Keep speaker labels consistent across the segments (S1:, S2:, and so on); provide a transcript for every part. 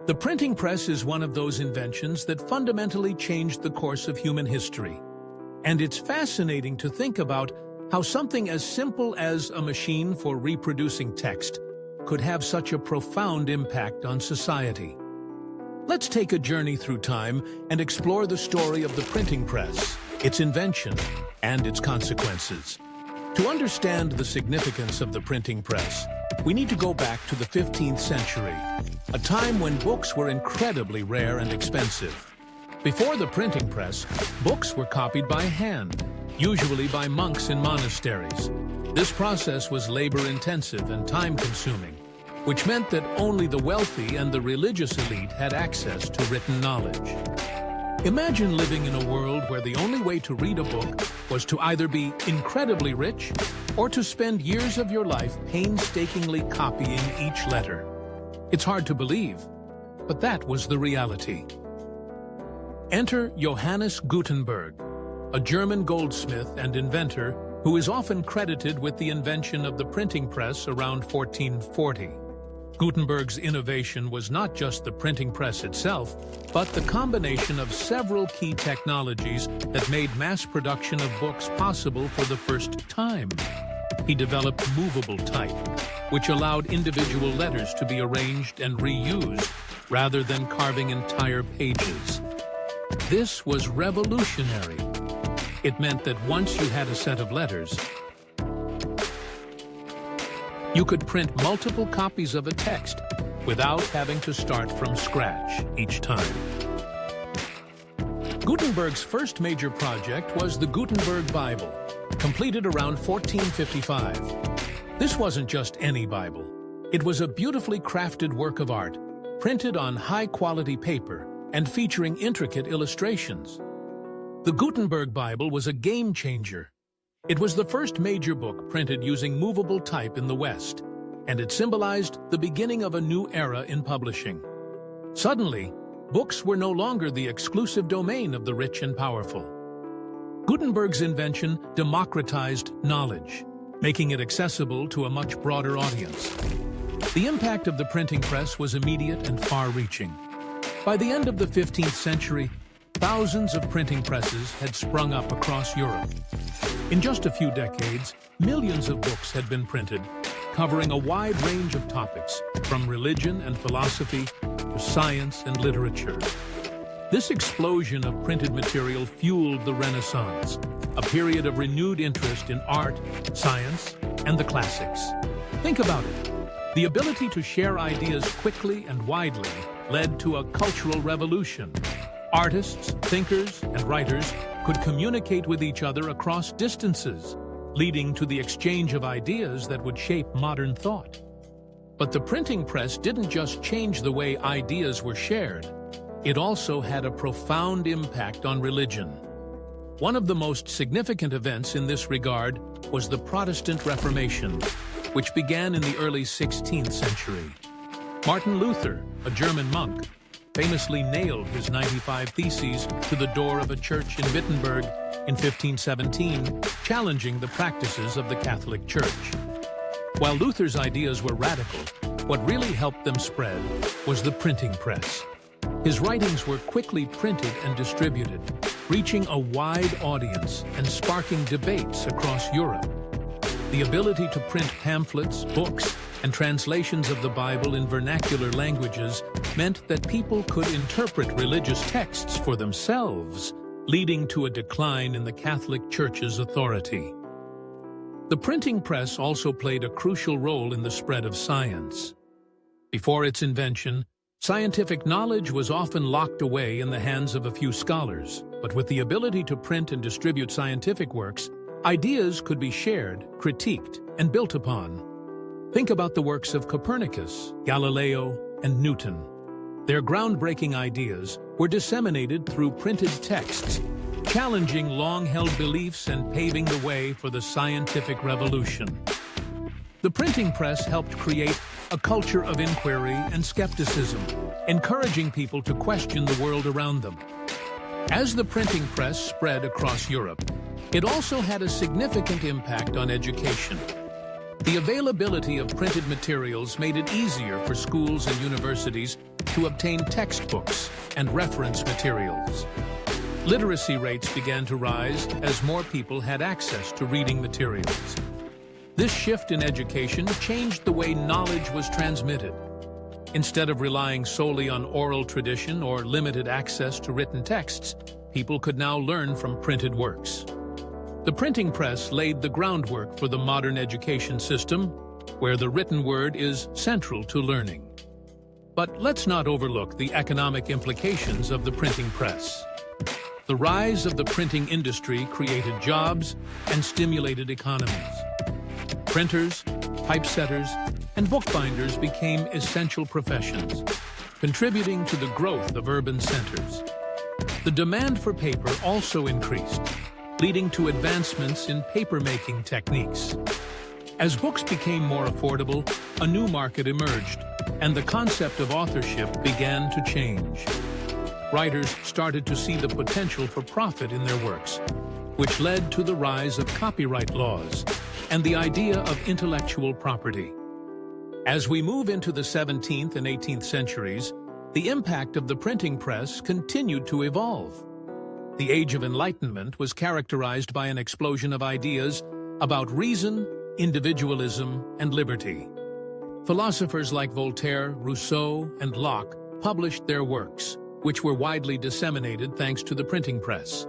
S1: The printing press is one of those inventions that fundamentally changed the course of human history. And it's fascinating to think about how something as simple as a machine for reproducing text could have such a profound impact on society. Let's take a journey through time and explore the story of the printing press, its invention, and its consequences. To understand the significance of the printing press, we need to go back to the 15th century, a time when books were incredibly rare and expensive. Before the printing press, books were copied by hand, usually by monks in monasteries. This process was labor-intensive and time-consuming, which meant that only the wealthy and the religious elite had access to written knowledge. Imagine living in a world where the only way to read a book was to either be incredibly rich or to spend years of your life painstakingly copying each letter. It's hard to believe, but that was the reality. Enter Johannes Gutenberg, a German goldsmith and inventor who is often credited with the invention of the printing press around 1440. Gutenberg's innovation was not just the printing press itself, but the combination of several key technologies that made mass production of books possible for the first time. He developed movable type, which allowed individual letters to be arranged and reused rather than carving entire pages. This was revolutionary. It meant that once you had a set of letters, you could print multiple copies of a text without having to start from scratch each time. Gutenberg's first major project was the Gutenberg Bible, completed around 1455. This wasn't just any Bible. It was a beautifully crafted work of art, printed on high-quality paper and featuring intricate illustrations. The Gutenberg Bible was a game-changer. It was the first major book printed using movable type in the West, and it symbolized the beginning of a new era in publishing. Suddenly, books were no longer the exclusive domain of the rich and powerful. Gutenberg's invention democratized knowledge, making it accessible to a much broader audience. The impact of the printing press was immediate and far-reaching. By the end of the 15th century, thousands of printing presses had sprung up across Europe. In just a few decades, millions of books had been printed, covering a wide range of topics, from religion and philosophy to science and literature. This explosion of printed material fueled the Renaissance, a period of renewed interest in art, science, and the classics. Think about it. The ability to share ideas quickly and widely led to a cultural revolution. Artists, thinkers, and writers could communicate with each other across distances, leading to the exchange of ideas that would shape modern thought. But the printing press didn't just change the way ideas were shared. It also had a profound impact on religion. One of the most significant events in this regard was the Protestant Reformation, which began in the early 16th century. Martin Luther, a German monk, famously nailed his 95 Theses to the door of a church in Wittenberg in 1517, challenging the practices of the Catholic Church. While Luther's ideas were radical, what really helped them spread was the printing press. His writings were quickly printed and distributed, reaching a wide audience and sparking debates across Europe. The ability to print pamphlets, books, and translations of the Bible in vernacular languages meant that people could interpret religious texts for themselves, leading to a decline in the Catholic Church's authority. The printing press also played a crucial role in the spread of science. Before its invention, scientific knowledge was often locked away in the hands of a few scholars, but with the ability to print and distribute scientific works, ideas could be shared, critiqued, and built upon. Think about the works of Copernicus, Galileo, and Newton. Their groundbreaking ideas were disseminated through printed texts, challenging long-held beliefs and paving the way for the scientific revolution. The printing press helped create a culture of inquiry and skepticism, encouraging people to question the world around them. As the printing press spread across Europe, it also had a significant impact on education. The availability of printed materials made it easier for schools and universities to obtain textbooks and reference materials. Literacy rates began to rise as more people had access to reading materials. This shift in education changed the way knowledge was transmitted. Instead of relying solely on oral tradition or limited access to written texts, people could now learn from printed works. The printing press laid the groundwork for the modern education system, where the written word is central to learning. But let's not overlook the economic implications of the printing press. The rise of the printing industry created jobs and stimulated economies. Printers, typesetters, and bookbinders became essential professions, contributing to the growth of urban centers. The demand for paper also increased, leading to advancements in paper-making techniques. As books became more affordable, a new market emerged, and the concept of authorship began to change. Writers started to see the potential for profit in their works, which led to the rise of copyright laws and the idea of intellectual property. As we move into the 17th and 18th centuries, the impact of the printing press continued to evolve. The Age of Enlightenment was characterized by an explosion of ideas about reason, individualism, and liberty. Philosophers like Voltaire, Rousseau, and Locke published their works, which were widely disseminated thanks to the printing press.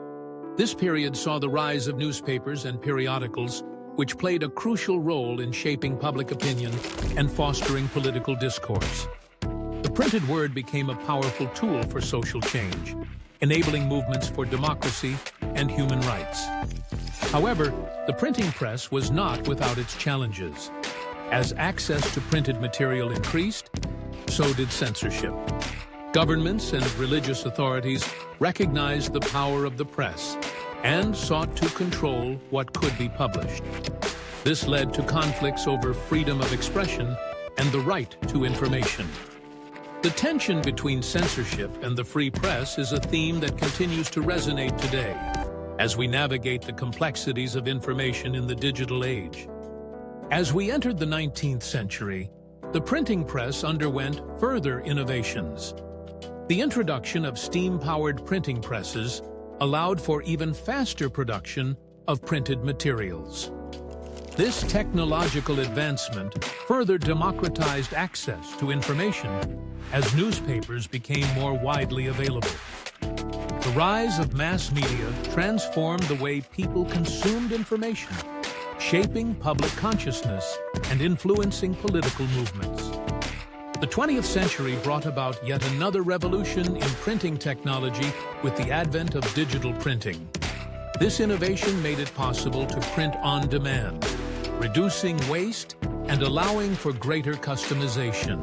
S1: This period saw the rise of newspapers and periodicals, which played a crucial role in shaping public opinion and fostering political discourse. The printed word became a powerful tool for social change, enabling movements for democracy and human rights. However, the printing press was not without its challenges. As access to printed material increased, so did censorship. Governments and religious authorities recognized the power of the press and sought to control what could be published. This led to conflicts over freedom of expression and the right to information. The tension between censorship and the free press is a theme that continues to resonate today as we navigate the complexities of information in the digital age. As we entered the 19th century, the printing press underwent further innovations. The introduction of steam-powered printing presses allowed for even faster production of printed materials. This technological advancement further democratized access to information as newspapers became more widely available. The rise of mass media transformed the way people consumed information, shaping public consciousness and influencing political movements. The 20th century brought about yet another revolution in printing technology with the advent of digital printing. This innovation made it possible to print on demand, reducing waste and allowing for greater customization.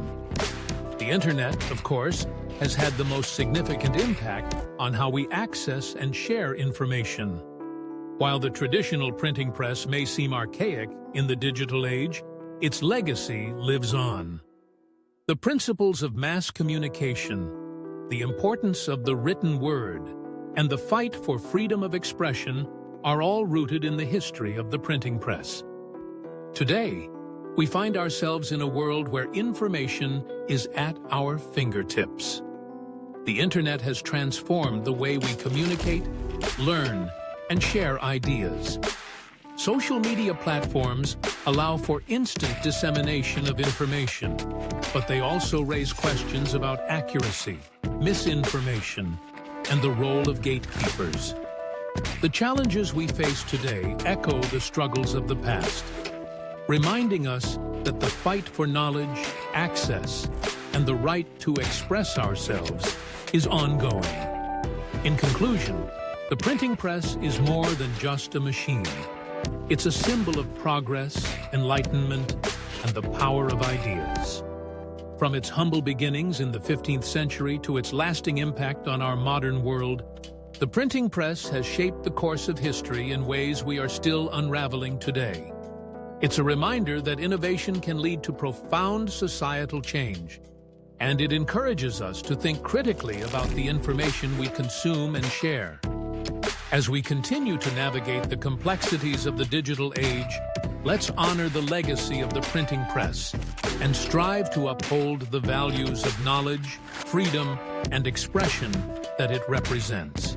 S1: The internet, of course, has had the most significant impact on how we access and share information. While the traditional printing press may seem archaic in the digital age, its legacy lives on. The principles of mass communication, the importance of the written word, and the fight for freedom of expression are all rooted in the history of the printing press. Today, we find ourselves in a world where information is at our fingertips. The internet has transformed the way we communicate, learn, and share ideas. Social media platforms allow for instant dissemination of information, but they also raise questions about accuracy, misinformation, and the role of gatekeepers. The challenges we face today echo the struggles of the past, reminding us that the fight for knowledge, access, and the right to express ourselves is ongoing. In conclusion, the printing press is more than just a machine. It's a symbol of progress, enlightenment, and the power of ideas. From its humble beginnings in the 15th century to its lasting impact on our modern world, the printing press has shaped the course of history in ways we are still unraveling today. It's a reminder that innovation can lead to profound societal change, and it encourages us to think critically about the information we consume and share. As we continue to navigate the complexities of the digital age, let's honor the legacy of the printing press and strive to uphold the values of knowledge, freedom, and expression that it represents.